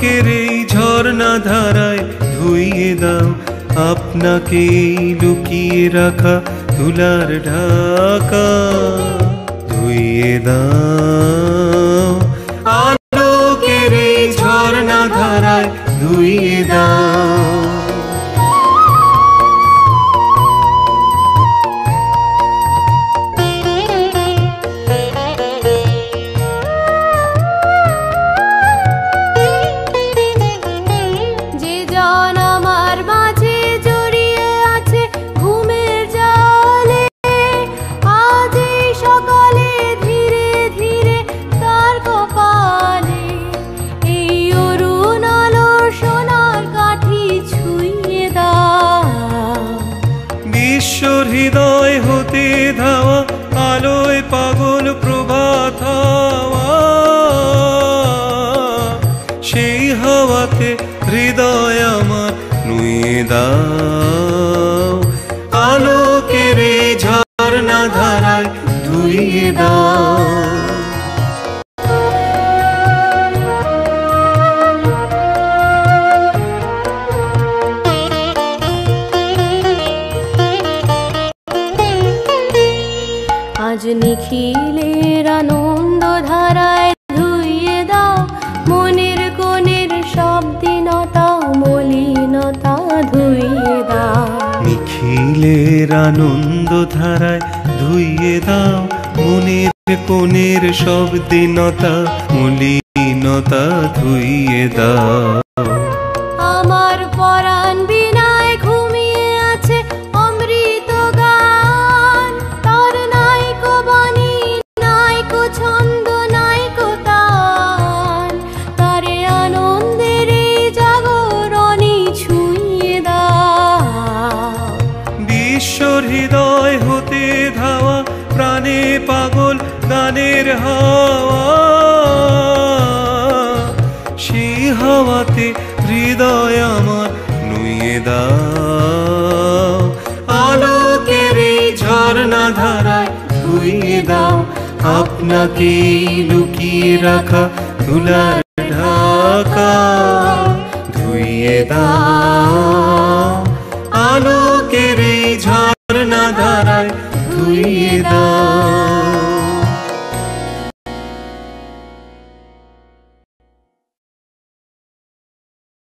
আলোকের এই ঝর্ণা ধারায় ধুইয়ে দাও আপনাকে লুকিয়ে রাখা ধুলার ঢাকা। ধুইয়ে দাও আলোকের এই ঝর্ণা ধারায় ধুইয়ে দাও। হৃদয় হতে ধাওয়া আলোয় পাগল প্রভাত হাওয়া, সেই হাওয়াতে হৃদয় আমার নুয়ে দাও আলোকের এই ঝর্ণা ধারায় ধুইয়ে দাও। আজ নিখিলের আনন্দ ধারায় ধুইয়ে দাও মনের কোণের সব দীনতা মলিনতা ধুইয়ে দাও। নিখিলের আনন্দ ধারায় ধুইয়ে দাও মনের কোণের সব দীনতা মলিনতা ধুইয়ে দাও। আমার পরাণ বিনায় ঘুমিয়ে আছে অমৃত গান, তার নাইকো বাণী নাইকো ছন্দ নাইকো তান, তারে আনন্দের এই জাগরণী ছুঁয়ে দাও। বিশ্বর হৃদয় হতে ধাওয়া প্রাণে পাগল গানের হাওয়া, সেই হাওয়াতে হৃদয় আমার নুয়ে দাও আলোকের এই ঝর্ণা ধারায় ধুইয়ে দাও আপনাকে লুকিয়ে রাখা ধুলার ঢাকা। ধুইয়ে দাও আলোকের এই ঝর্ণা ধারায় ধুইয়ে দাও।